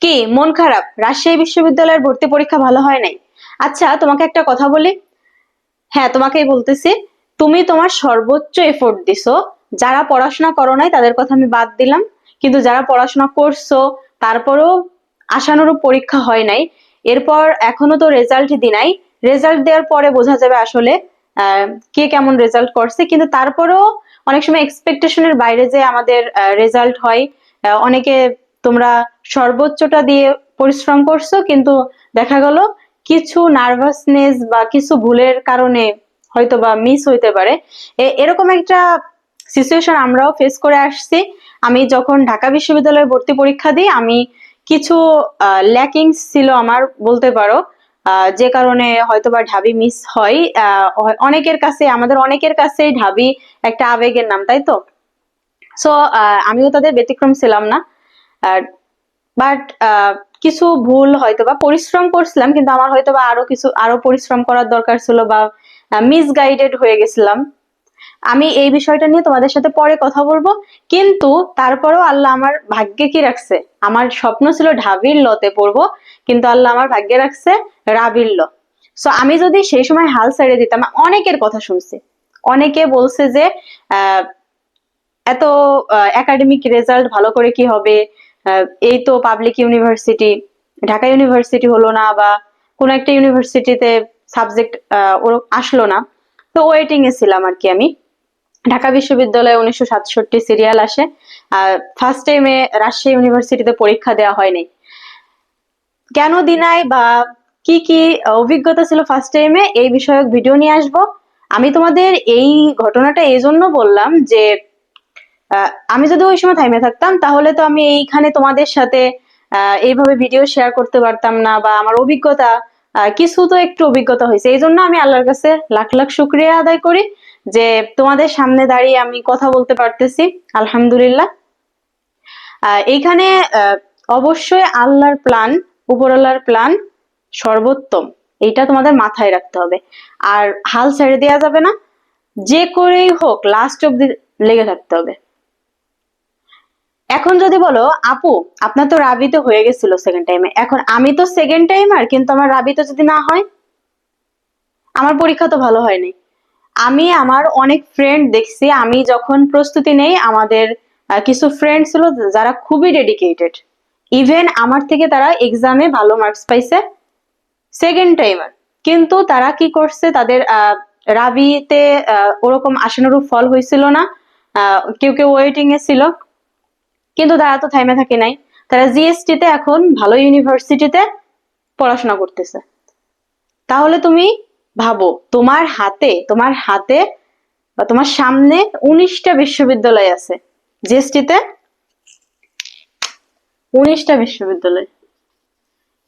কি মন খারাপ? রাজশাহী বিশ্ববিদ্যালয়ের ভর্তি পরীক্ষা ভালো হয় নাই? আচ্ছা, তোমাকে একটা কথা বলি। হ্যাঁ, তোমাকেই বলতেছি। তুমি তোমার সর্বোচ্চ এফোর্ট দিছো। যারা পড়াশোনা করো নাই তাদের কথা আমি বাদ দিলাম, কিন্তু যারা পড়াশোনা করছো তারপরেও আশানুরূপ পরীক্ষা হয় নাই। এরপর এখনো তো রেজাল্ট দি নাই। রেজাল্ট দেওয়ার পরে বোঝা যাবে আসলে আহ, কে কেমন রেজাল্ট করছে, কিন্তু তারপরেও অনেক সময় এক্সপেকটেশনের বাইরে যে আমাদের রেজাল্ট হয়। অনেকে তোমরা সর্বোচ্চটা দিয়ে পরিশ্রম করছো, কিন্তু দেখা গেল কিছু নার্ভাসনেস বা কিছু ভুলের কারণে হয়তো বা মিস হইতে পারে। এরকম একটা সিচুয়েশন আমরাও ফেস করে আসছি। আমি যখন ঢাকা বিশ্ববিদ্যালয়ে ভর্তি পরীক্ষা দিই, আমি কিছু ল্যাকিংস ছিল আমার, বলতে পারো। যে কারণে হয়তোবা ঢাবি মিস হয়। অনেকের কাছে, আমাদের অনেকের কাছেই ঢাবি একটা আবেগের নাম, তাই তো? সো আমিও তাদের ব্যতিক্রম ছিলাম না। বাট কিছু ভুল হয়তোবা পরিশ্রম করছিলাম, কিন্তু আমার হয়তোবা আরো পরিশ্রম করার দরকার ছিল, বা মিসগাইডেড হয়ে গেছিলাম। আমি এই বিষয়টা নিয়ে তোমাদের সাথে পরে কথা বলবো। কিন্তু তারপরেও আল্লাহ আমার ভাগ্যে কি রাখছে, আমার স্বপ্ন ছিল ঢাবির লতে পড়বো, কিন্তু আল্লাহ আমার ভাগ্যে রাখছে রাবির ল। সো আমি যদি সেই সময় হাল ছেড়ে দিতাম, অনেকের কথা শুনছি, অনেকে বলছে যে আহ এত একাডেমিক রেজাল্ট ভালো করে কি হবে, এই তো পাবলিক ইউনিভার্সিটি, ঢাকা ইউনিভার্সিটি হলো না, বা কোন একটা ইউনিভার্সিটিতে সাবজেক্ট আসলো না। তো ওয়েটিং এ ছিলাম আর কি আমি। ঢাকা বিশ্ববিদ্যালয়ে 1967 সিরিয়াল আসে। ফার্স্ট টাইমে রাজশাহী ইউনিভার্সিটিতে পরীক্ষা দেওয়া হয়নি। কেন দিনাই বা কি কি অভিজ্ঞতা ছিল ফার্স্ট টাইমে, এই বিষয়ক ভিডিও নিয়ে আসবো। আমি তোমাদের এই ঘটনাটা এই জন্য বললাম যে আমি যদি ওই সময় থাইমে থাকতাম, তাহলে তো আমি এইখানে তোমাদের সাথে এইভাবে ভিডিও শেয়ার করতে পারতাম না, বা আমার অভিজ্ঞতা কিছু তো একটু অভিজ্ঞতা হয়েছে। এই জন্য আমি আল্লাহর কাছে লাখ লাখ শুক্রিয়া আদায় করি যে তোমাদের সামনে দাঁড়িয়ে আমি কথা বলতে পারতেছি। আলহামদুলিল্লাহ। এইখানে অবশ্যই আল্লাহর প্ল্যান, উপরওয়ালার প্ল্যান সর্বোত্তম, এইটা তোমাদের মাথায় রাখতে হবে। আর হাল ছেড়ে দেওয়া যাবে না, যে করেই হোক লাস্ট অব্দি লেগে থাকতে হবে। এখন যদি বলো, আপু আপনার তো রাবিতে হয়ে গেছিল সেকেন্ড টাইমে, এখন আমি তো সেকেন্ড টাইমার, কিন্তু আমার রাবিতে যদি না হয়, আমার পরীক্ষা তো ভালো হয়নি। আমি আমার অনেক ফ্রেন্ড দেখছি, আমি যখন প্রস্তুতি নেই, আমাদের কিছু ফ্রেন্ড ছিল যারা খুবই ডেডিকেটেড। ইভেন আমার থেকে তারা এক্সামে ভালো মার্কস পাইছে, সেকেন্ড টাইমার। কিন্তু তারা কি করছে, তাদের রাবিতে ওরকম আশানুরূপ ফল হয়েছিল না। কেউ কেউ ওয়েটিং এ ছিল, কিন্তু তারা তো থাইমে থাকে নাই। তারা জিএসটি তে এখন ভালো ইউনিভার্সিটিতে পড়াশোনা করতেছে। তাহলে তুমি ভাবো, তোমার হাতে বা তোমার সামনে 19টা বিশ্ববিদ্যালয় আছে। জিএসটি তে 19টা বিশ্ববিদ্যালয়।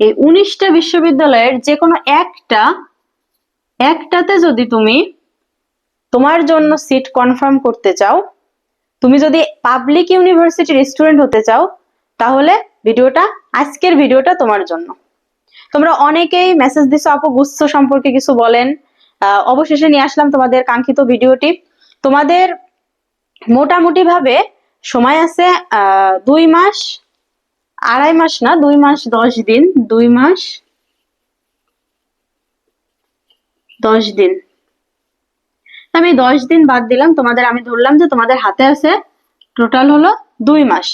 এই 19টা বিশ্ববিদ্যালয়ের যে কোনো একটাতে যদি তুমি তোমার জন্য সিট কনফার্ম করতে চাও, তুমি যদি পাবলিক ইউনিভার্সিটির স্টুডেন্ট হতে চাও, তাহলে আজকের ভিডিওটা তোমার জন্য। তোমরা অনেকেই মেসেজ দিছো, আপু গুচ্ছ সম্পর্কে কিছু বলেন। অবশেষে নিয়ে আসলাম তোমাদের কাঙ্ক্ষিত ভিডিওটি। তোমাদের মোটামুটি ভাবে সময় আছে 2 মাস, 2.5 মাস না, 2 মাস 10 দিন, 2 মাস 10 দিন। আমি 10 দিন বাদ দিলাম, তোমাদের আমি ধরলাম যে তোমাদের হাতে আছে টোটাল হলো 2 মাস,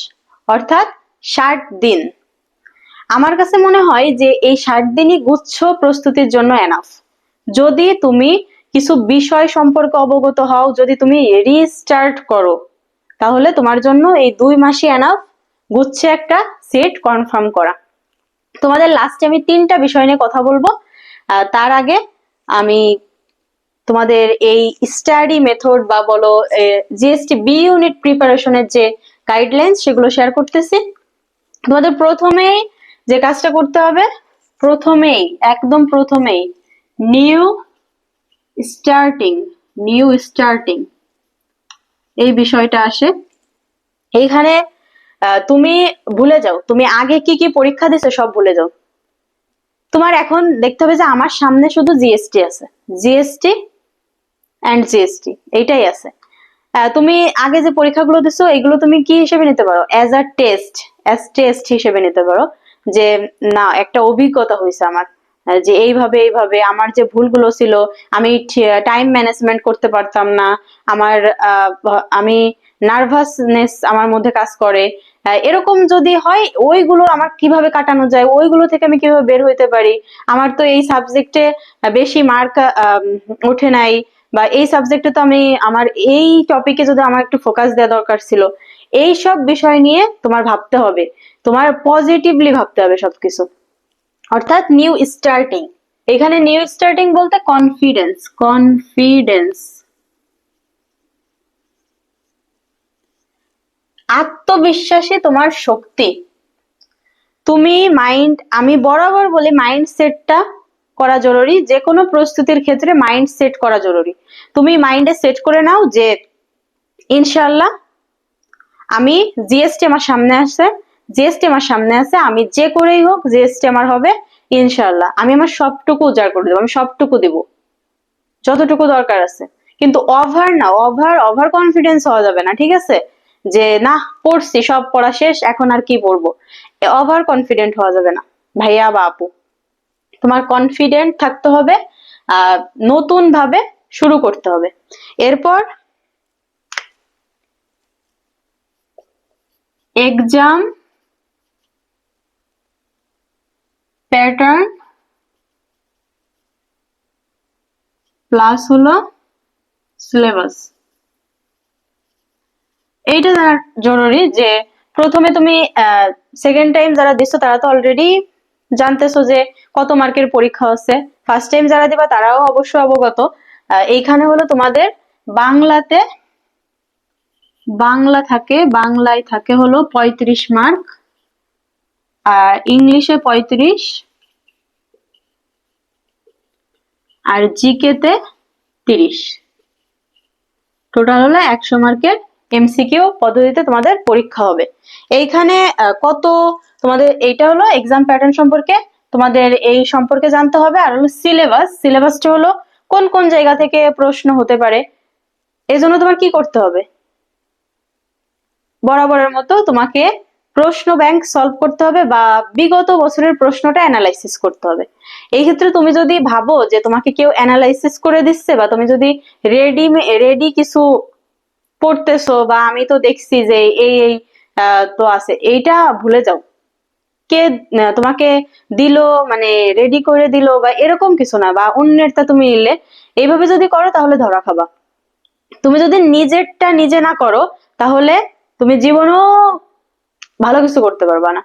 অর্থাৎ 60 দিন। আমার কাছে মনে হয় যে এই 60 দিনই গুচ্ছ প্রস্তুতির জন্য এনাফ। যদি তুমি কিছু বিষয় সম্পর্কে অবগত হও, যদি তুমি রিস্টার্ট করো, তাহলে তোমার জন্য এই 2 মাসই এনাফ গুচ্ছে একটা সিট কনফার্ম করা। তোমাদের লাস্টে আমি 3টা বিষয় নিয়ে কথা বলবো। তার আগে আমি তোমাদের এই স্টাডি মেথড বা বলো জিএসটি বি ইউনিট প্রিপারেশনের যে গাইডলাইন, সেগুলো শেয়ার করতেছি। তোমাদের প্রথমেই যে কাজটা করতে হবে, একদম প্রথমেই নিউ স্টার্টিং নিউ স্টার্টিং এই বিষয়টা আসে। এইখানে তুমি ভুলে যাও, তুমি আগে কি কি পরীক্ষা দিছো সব ভুলে যাও। তোমার এখন দেখতে হবে যে আমার সামনে শুধু জিএসটি আছে, জিএসটি এন্ড জিএসটি এইটাই আছে। তুমি আগে যে পরীক্ষাগুলো দিছো, এগুলো তুমি কি হিসেবে নিতে পারো, অ্যাজ টেস্ট হিসেবে নিতে পারো। যে না, একটা অভিজ্ঞতা হয়েছে আমার, যে এইভাবে এইভাবে আমার যে ভুলগুলো ছিল, আমি টাইম ম্যানেজমেন্ট করতে পারতাম না, আমার আমি নার্ভাসনেস আমার মধ্যে কাজ করে, এরকম যদি হয় ওইগুলো আমার কিভাবে কাটানো যায়, ওইগুলো থেকে আমি কিভাবে বের হইতে পারি, আমার তো এই সাবজেক্টে বেশি মার্ক ওঠে নাই, বা এই সাবজেক্টে তো আমি আমার এই টপিকে যদি আমার একটু ফোকাস দেওয়া দরকার ছিল, এই সব বিষয় নিয়ে তোমার ভাবতে হবে, তোমার পজিটিভলি ভাবতে হবে সবকিছু। অর্থাৎ নিউ স্টার্টিং, এখানে নিউ স্টার্টিং বলতে কনফিডেন্স, কনফিডেন্স, আত্মবিশ্বাসী তোমার শক্তি। তুমি মাইন্ড, আমি বরাবর বলি মাইন্ড সেটটা করা জরুরি, যে কোনো প্রস্তুতির ক্ষেত্রে মাইন্ড সেট করা জরুরি। তুমি মাইন্ডে সেট করে নাও যে ইনশাল্লাহ আমি জিএসটি আমার সামনে আছে, জিএসটি আমার সামনে আছে, আমি যে করেই হোক জিএসটি আমার হবে ইনশাল্লাহ, আমি আমার সবটুকু উজাড় করে দেবো, আমি সবটুকু দিব যতটুকু দরকার আছে। কিন্তু ওভার না, ওভার ওভার কনফিডেন্স হওয়া যাবে না, ঠিক আছে? যে না, পড়ছি, সব পড়া শেষ, এখন আর কি পড়বো, ওভার কনফিডেন্ট হওয়া যাবে না ভাইয়া বা আপু। তোমার কনফিডেন্ট থাকতে হবে, নতুন ভাবে শুরু করতে হবে। এরপর এক্সাম প্যাটার্ন প্লাস হলো সিলেবাস, এইটা জানা জরুরি যে প্রথমে তুমি সেকেন্ড টাইম যারা দিচ্ছ তারা তো অলরেডি জানতেছো যে কত মার্কের পরীক্ষা হচ্ছে, ফার্স্ট টাইম যারা দিবা তারাও অবশ্য অবগত। এইখানে হলো তোমাদের বাংলাতে, বাংলায় থাকে হলো 35 মার্ক, আর ইংলিশে 35, আর জিকে তে 30, টোটাল হলো 100 মার্কের এমসিকিউ পদ্ধতিতে তোমাদের পরীক্ষা হবে। এইখানে কত তোমাদের, এইটা হলো এক্সাম প্যাটার্ন সম্পর্কে তোমাদের এই সম্পর্কে জানতে হবে। আর হলো সিলেবাস, সিলেবাসটা হলো কোন কোন জায়গা থেকে প্রশ্ন হতে পারে। এই জন্য তোমার কি করতে হবে, বরাবরের মতো তোমাকে প্রশ্ন ব্যাংক সলভ করতে হবে, বা বিগত বছরের প্রশ্নটা অ্যানালাইসিস করতে হবে। এই ক্ষেত্রে তুমি যদি ভাবো যে তোমাকে কেউ অ্যানালাইসিস করে দিচ্ছে, বা তুমি যদি রেডি রেডি কিছু পড়তেছো, বা আমি তো দেখছি যে এই এই তো আছে, এইটা ভুলে যাও। কে তোমাকে দিল, মানে রেডি করে দিল বা এরকম কিছু না, বা অন্যেরটা তুমি নিলে, এইভাবে যদি করো তাহলে ধরা খাবা। তুমি যদি নিজেরটা নিজে না করো তাহলে তুমি জীবনেও ভালো কিছু করতে পারবা না।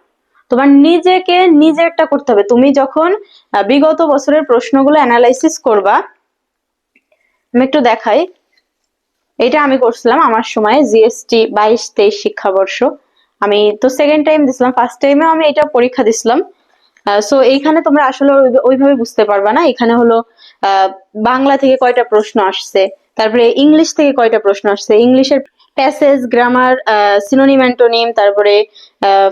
তোমার নিজেকে নিজেরটা করতে হবে। তুমি যখন বিগত বছরের প্রশ্নগুলো অ্যানালাইসিস করবা, আমি একটু দেখাই, এটা আমি করছিলাম আমার সময় জিএসটি 22-23 শিক্ষাবর্ষ। আমি তো সেকেন্ড টাইম দিছিলাম, ফার্স্ট টাইমেও আমি এটা পরীক্ষা দিছিলাম। সো এইখানে তোমরা আসলে ওইভাবে বুঝতে পারবা না। এখানে হলো বাংলা থেকে কয়টা প্রশ্ন আসছে, তারপরে ইংলিশ থেকে কয়টা প্রশ্ন আসছে, ইংলিশের প্যাসেজ, গ্রামার, সিনোনিম, অ্যান্টোনিম, তারপরে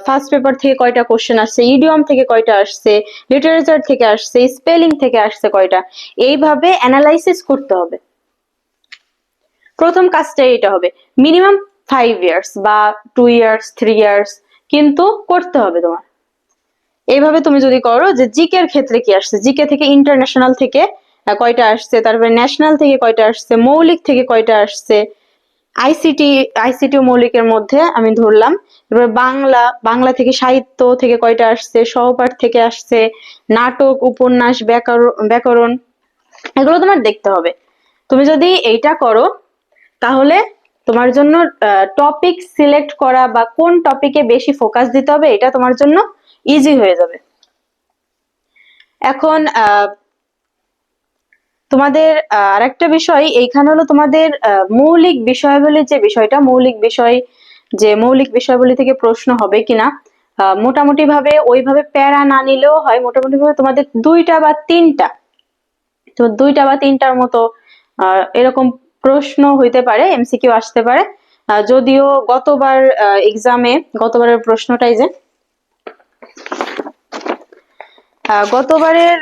ফার্স্ট পেপার থেকে কয়টা কোশ্চেন আসছে, ইডিয়ম থেকে কয়টা আসছে, লিটারেচার থেকে আসছে, স্পেলিং থেকে আসছে কয়টা, এইভাবে অ্যানালাইসিস করতে হবে। প্রথম কাজটা এটা হবে। মিনিমাম 5 ইয়ার্স বা 2 ইয়ার্স 3 ইয়ার্স কিন্তু করতে হবে তোমার। এইভাবে তুমি যদি করো যে জিকে এর ক্ষেত্রে কি আসছে, জিকে থেকে ইন্টারন্যাশনাল থেকে কয়টা আসছে, তারপরে ন্যাশনাল থেকে কয়টা আসছে, মৌলিক থেকে কয়টা আসছে, আইসিটি, আইসিটি মৌলিকের মধ্যে আমি ধরলাম। এবার বাংলা, বাংলা থেকে সাহিত্য থেকে কয়টা আসছে, সহপাঠ থেকে আসছে, নাটক, উপন্যাস, ব্যাকরণ, এগুলো তোমার দেখতে হবে। তুমি যদি এইটা করো তাহলে তোমার জন্য টপিক সিলেক্ট করা বা কোন টপিকে বেশি ফোকাস দিতে হবে এটা তোমার জন্য ইজি হয়ে যাবে। এখন তোমাদের আরেকটা বিষয় এইখানে হলো তোমাদের মৌলিক বিষয়াবলীর যে বিষয়টা, মৌলিক বিষয়, যে মৌলিক বিষয়াবলী থেকে প্রশ্ন হবে কিনা, মোটামুটি ভাবে ওইভাবে প্যারা না নিলেও হয়, মোটামুটি ভাবে তোমাদের 2টা বা 3টা, তো 2টা বা 3টার মতো এরকম প্রশ্ন হইতে পারে, এমসিকিউ আসতে পারে। যদিও গতবার এক্সামে, গতবারের প্রশ্নটাই যে গতবারের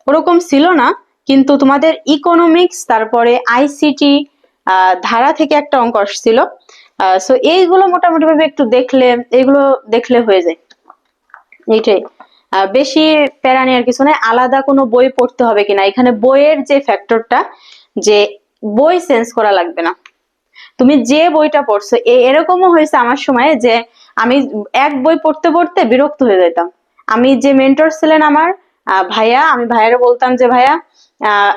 ওরকম ছিল না, কিন্তু তোমাদের ইকোনমিক্স, তারপরে আইসিটি ধারা থেকে একটা অঙ্ক আসছিল। সো এইগুলো মোটামুটি ভাবে একটু দেখলে, এইগুলো দেখলে হয়ে যায়। এইটাই। বেশি প্যারা নেওয়ার কিছু নাই, আলাদা কোনো বই পড়তে হবে কিনা, এখানে বইয়ের যে ফ্যাক্টরটা, যে বই চেঞ্জ করা লাগবে না, তুমি যে বইটা পড়ছো। এরকমও হয়েছে আমার সময় যে আমি এক বই পড়তে পড়তে বিরক্ত হয়ে যেতাম। আমি যে মেন্টর ছিলেন আমার ভাইয়া, আমি ভাইয়ারে বলতাম যে ভাইয়া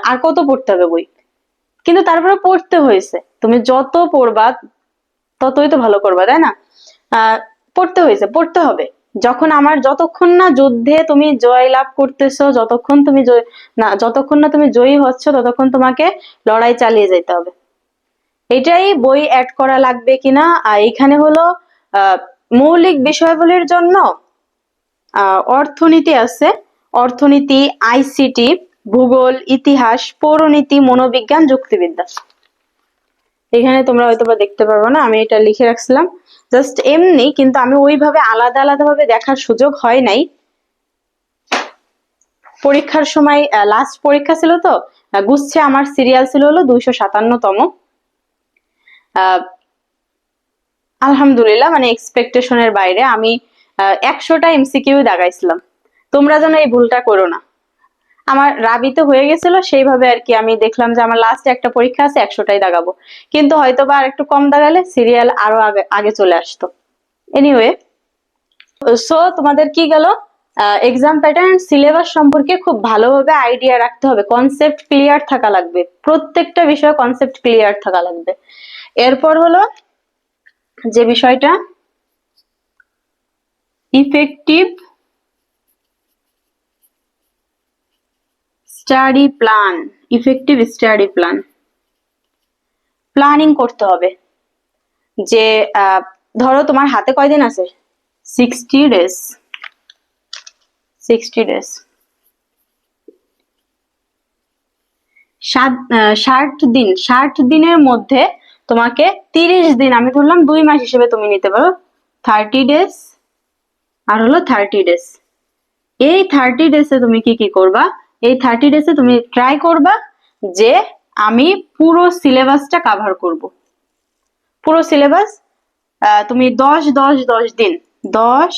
আর কত পড়তে হবে বই, কিন্তু তারপরে পড়তে হয়েছে। তুমি যত পড়বা ততই তো ভালো করবা, তাই না? আহ পড়তে হয়েছে, পড়তে হবে। যখন আমার যতক্ষণ না যুদ্ধে তুমি জয় লাভ করতেছো, যতক্ষণ না তুমি জয়ী হচ্ছ, ততক্ষণ তোমাকে লড়াই চালিয়ে যেতে হবে। এটাই বই অ্যাড করা লাগবে কিনা। আর এখানে হলো মৌলিক বিষয়গুলির জন্য অর্থনীতি আছে, অর্থনীতি, আইসিটি, ভূগোল, ইতিহাস, পৌরনীতি, মনোবিজ্ঞান, যুক্তিবিদ্যা। এখানে তোমরা হয়তো বা দেখতে পারবো না, আমি এটা লিখে রাখছিলাম জাস্ট এমনি, কিন্তু আমি ওইভাবে আলাদা আলাদা ভাবে দেখার সুযোগ হয় নাই। পরীক্ষার সময় লাস্ট পরীক্ষা ছিল তো, গুচ্ছে আমার সিরিয়াল ছিল হলো 257তম। আলহামদুলিল্লাহ, মানে এক্সপেকটেশনের বাইরে আমি 100টা এমসিকিউ দাগাইছিলাম। তোমরা যেন এই ভুলটা করো না। আমার রাবিতে হয়ে গেছিল সেইভাবে আর কি, আমি দেখলাম যে আমার লাস্ট একটা পরীক্ষা আছে, 100টাই দাগাবো, কিন্তু হয়তো বা আর একটু কম দাগালে সিরিয়াল আরো আগে আগে চলে আসতো। এনিওয়ে, সো তোমাদের কি গেল, এক্সাম প্যাটার্ন, সিলেবাস সম্পর্কে খুব ভালোভাবে আইডিয়া রাখতে হবে, কনসেপ্ট ক্লিয়ার থাকা লাগবে, প্রত্যেকটা বিষয় কনসেপ্ট ক্লিয়ার থাকা লাগবে। এরপর হলো যে বিষয়টা, effective study plan. Effective study plan, planning করতে হবে। যে ধরো তোমার হাতে কয়দিন আছে, 60 ডেজ। 60 ডেজ, 60 দিন। 60 দিনের মধ্যে তোমাকে 30 দিন, আমি ধরলাম 2 মাস হিসেবে তুমি নিতে পারো, 30 ডেজ আর হলো 30 ডেজ। এই 30 ডেজে তুমি কি কি করবা, এই 30 ডেজে তুমি ট্রাই করবা যে আমি পুরো সিলেবাসটা কাভার করব। পুরো সিলেবাস তুমি 10 10 10 দিন, 10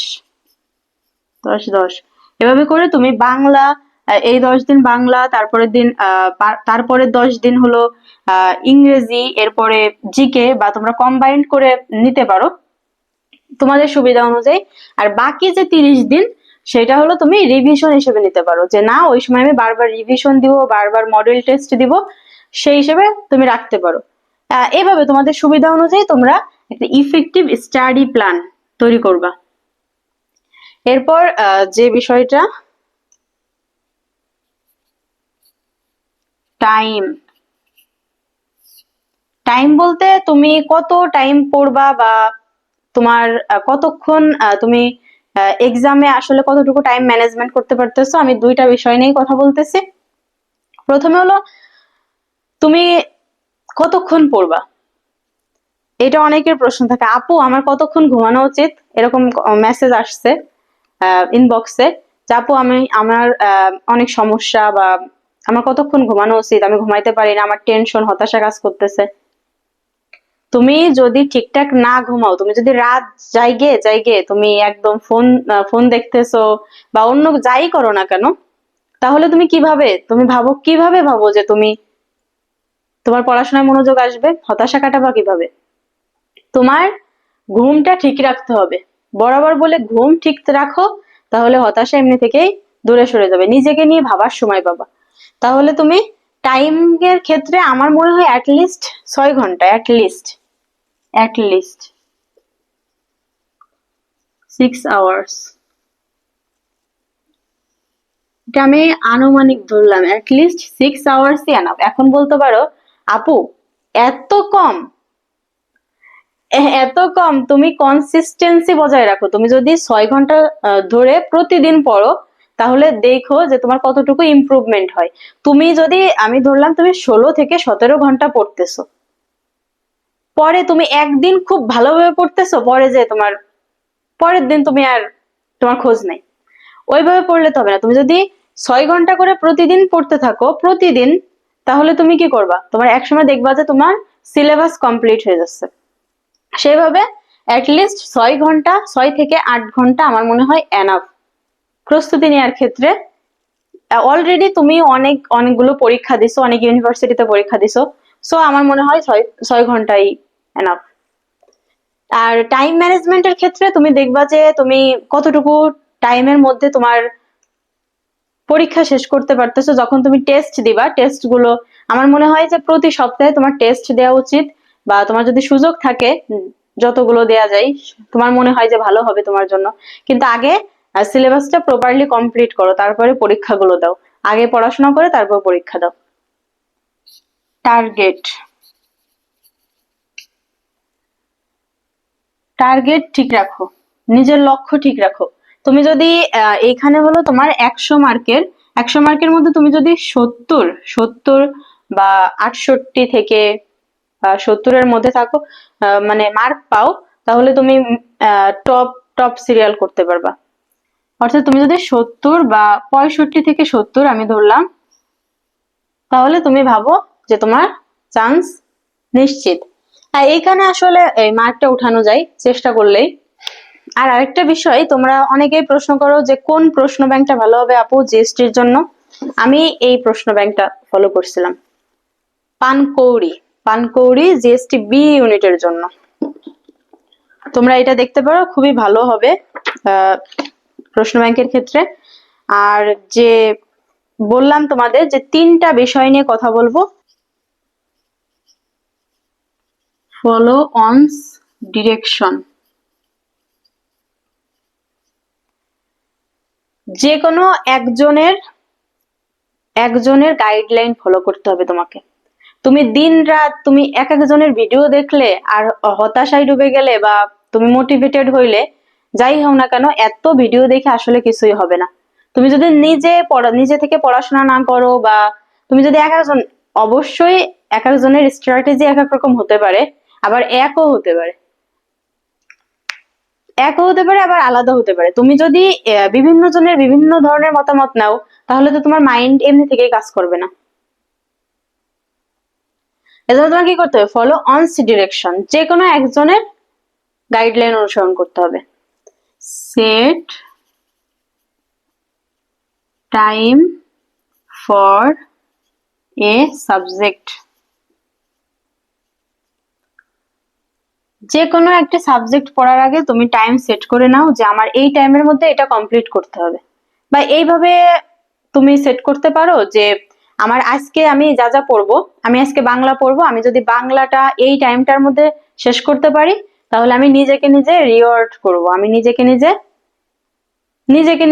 10 10 এভাবে করে তুমি বাংলা, এই 10 দিন বাংলা, তারপরের দিন তারপরে 10 দিন হলো ইংরেজি, এরপরে জিকে, বা তোমরা কম্বাইন্ড করে নিতে পারো তোমাদের সুবিধা অনুযায়ী। আর বাকি যে 30 দিন, সেটা হলো তুমি রিভিশন হিসেবে নিতে পারো, যে না ওই সময় আমি বারবার রিভিশন দিব, বারবার মডেল টেস্ট দিব, সেই হিসেবে তুমি রাখতে পারো। এভাবে তোমাদের সুবিধা অনুযায়ী তোমরা একটা ইফেক্টিভ স্টাডি প্ল্যান তৈরি করবা। এরপর যে বিষয়টা, টাইম। টাইম বলতে তুমি কত টাইম পড়বা, বা তোমার কতক্ষণ তুমি এক্সামে আসলে কতটুকু টাইম ম্যানেজমেন্ট করতে পারতেছো। আমি দুইটা বিষয় নিয়ে কথা বলতেছি। প্রথমে হলো তুমি কতক্ষণ পড়বা। এটা অনেকের প্রশ্ন থাকে, আপু আমার কতক্ষণ ঘুমানো উচিত, এরকম মেসেজ আসছে ইনবক্সে, যে আপু আমার অনেক সমস্যা, বা আমার কতক্ষণ ঘুমানো উচিত, আমি ঘুমাইতে পারি না, আমার টেনশন হতাশা কাজ করতেছে। তুমি যদি ঠিকঠাক না ঘুমাও, তুমি যদি রাত জাইগে জাইগে তুমি একদম ফোন দেখতেছো, বা অন্য যাই করো না কেন, তাহলে তুমি ভাবো যে তোমার পড়াশোনায় মনোযোগ আসবে, হতাশা কাটাবা কিভাবে? তোমার ঘুমটা ঠিক রাখতে হবে, বরাবর বলে ঘুম ঠিক রাখো, তাহলে হতাশা এমনি থেকেই দূরে সরে যাবে, নিজেকে নিয়ে ভাবার সময় পাবা। তাহলে তুমি টাইম এর ক্ষেত্রে আমার মনে হয় অ্যাটলিস্ট 6 ঘন্টা, অ্যাটলিস্ট 6 আওয়ার্স, এটা আমি আনুমানিক ধরলাম, অ্যাটলিস্ট 6 আওয়ার্সই এনাফ। এখন বলতে পারো আপু এত কম, এত কম, তুমি কনসিস্টেন্সি বজায় রাখো। তুমি যদি 6 ঘন্টা ধরে প্রতিদিন পড়ো, তাহলে দেখো যে তোমার কতটুকু ইমপ্রুভমেন্ট হয়। তুমি যদি, আমি ধরলাম তুমি 16 থেকে 17 ঘন্টা পড়তেছো, পরে তুমি একদিন খুব ভালোভাবে পড়তেছো, পরে যে তোমার পরের দিন তুমি আর তোমার খোঁজ নাই, ওইভাবে পড়লে তো হবে না। তুমি যদি 6 ঘন্টা করে প্রতিদিন পড়তে থাকো প্রতিদিন, তাহলে তুমি কি করবা, তোমার একসময় দেখবা যে তোমার সিলেবাস কমপ্লিট হয়ে যাচ্ছে। সেভাবে অ্যাটলিস্ট 6 ঘন্টা, 6 থেকে 8 ঘন্টা আমার মনে হয় এনাফ। প্রস্তুতি নেওয়ার ক্ষেত্রে অলরেডি তুমি অনেকগুলো পরীক্ষা দিছো, অনেক ইউনিভার্সিটিতে পরীক্ষা দিছো, সো আমার মনে হয় 6 ঘন্টাই এনাফ। আর টাইম ম্যানেজমেন্টের ক্ষেত্রে তুমি দেখবা যে তুমি কতটুকু টাইমের মধ্যে তোমার পরীক্ষা শেষ করতে পারতেছো। যখন তুমি টেস্ট দিবা, টেস্ট গুলো আমার মনে হয় যে প্রতি সপ্তাহে তোমার টেস্ট দেওয়া উচিত, বা তোমার যদি সুযোগ থাকে যতগুলো দেয়া যায়, তোমার মনে হয় যে ভালো হবে তোমার জন্য। কিন্তু আগে সিলেবাসটা প্রপারলি কমপ্লিট করো, তারপরে পরীক্ষাগুলো দাও। আগে পড়াশোনা করে তারপর পরীক্ষা দাও। টার্গেট, টার্গেট ঠিক রাখো, নিজের লক্ষ্য ঠিক রাখো। তুমি যদি এইখানে হলো তোমার 100 মার্কের, 100 মার্কের মধ্যে তুমি যদি 70 বা 68 থেকে 70-এর মধ্যে থাকো, মানে মার্ক পাও, তাহলে তুমি টপ টপ সিরিয়াল করতে পারবা। অর্থাৎ তুমি যদি 70 বা 65 থেকে 70 আমি ধরলাম, তাহলে তুমি ভাবো যে তোমার চান্স নিশ্চিত। এইখানে আসলে এই মার্কটা উঠানো যায় চেষ্টা করলেই। আর আরেকটা বিষয়, তোমরা অনেকেই প্রশ্ন করো যে কোন প্রশ্ন ব্যাংকটা ভালো হবে আপু জিএসটির জন্য। আমি এই প্রশ্ন ব্যাংকটা ফলো করছিলাম, পানকৌড়ি, পানকৌড়ি জিএসটি বি ইউনিটের জন্য। তোমরা এটা দেখতে পারো, খুবই ভালো হবে প্রশ্ন ব্যাংকের ক্ষেত্রে। আর যে বললাম তোমাদের যে 3টা বিষয় নিয়ে কথা বলবো, ফলো অনস ডিরেকশন। যে কোনো একজনের গাইডলাইন ফলো করতে হবে তোমাকে। তুমি দিন রাত তুমি এক একজনের ভিডিও দেখলে আর হতাশায় ডুবে গেলে, বা তুমি মোটিভেটেড হইলে, যাই হোক না কেন, এত ভিডিও দেখে আসলে কিছুই হবে না। তুমি যদি নিজে থেকে পড়াশোনা না করো, বা তুমি যদি অবশ্যই এক একজনের স্ট্র্যাটেজি এক এক রকম হতে পারে, আবার একও হতে পারে আবার আলাদা হতে পারে। তুমি যদি বিভিন্ন জনের বিভিন্ন ধরনের মতামত নাও, তাহলে তো তোমার মাইন্ড এমনি থেকেই কাজ করবে না। এজন্য তোমার কি করতে হবে, ফলো অনস ডিরেকশন, যে কোনো একজনের গাইডলাইন অনুসরণ করতে হবে। Set time for a subject, যে কোনো একটা সাবজেক্ট পড়ার আগে তুমি টাইম সেট করে নাও যে আমার এই টাইমের মধ্যে এটা কমপ্লিট করতে হবে। বা এইভাবে তুমি সেট করতে পারো যে আমার আজকে আমি যা যা পড়বো, আমি আজকে বাংলা পড়বো, আমি যদি বাংলাটা এই টাইমটার মধ্যে শেষ করতে পারি, তাহলে আমি নিজেকে নিজে রিওয়ার্ড করব, আমি নিজেকে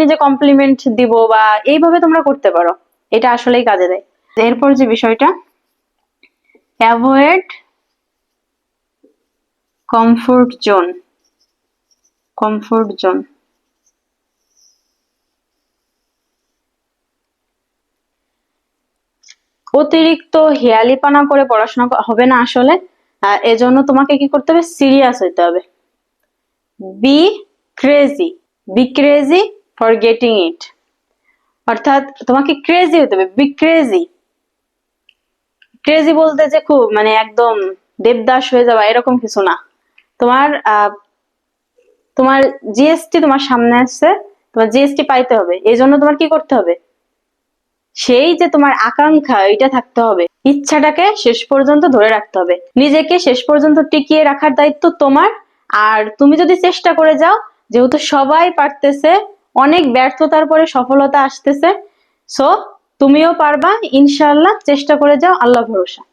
নিজে কমপ্লিমেন্ট দিব। বা এইভাবে তোমরা করতে পারো, এটা আসলেই কাজে দেয়। এরপর যে বিষয়টা, avoid comfort zone, comfort zone. অতিরিক্ত হেয়ালিপনা করে পড়াশোনা হবে না আসলে। এজন্য তোমাকে কি করতে হবে, সিরিয়াস হইতে হবে। B crazy, B crazy for getting ইট। অর্থাৎ তোমাকে ক্রেজি হতে হবে, বি ক্রেজি। ক্রেজি বলতে যে খুব মানে একদম দেবদাস হয়ে যাওয়া এরকম কিছু না। তোমার তোমার জিএসটি তোমার সামনে আসছে, তোমার জিএসটি পাইতে হবে, এই জন্য তোমার কি করতে হবে, সেই যে তোমার আকাঙ্ক্ষা এটা থাকতে হবে, ইচ্ছাটাকে শেষ পর্যন্ত ধরে রাখতে হবে, নিজেকে শেষ পর্যন্ত টিকিয়ে রাখার দায়িত্ব তোমার। আর তুমি যদি চেষ্টা করে যাও, যেহেতু সবাই পারতেছে, অনেক ব্যর্থতার পরে সফলতা আসতেছে, সো তুমিও পারবা ইনশাআল্লাহ। চেষ্টা করে যাও, আল্লাহ ভরসা।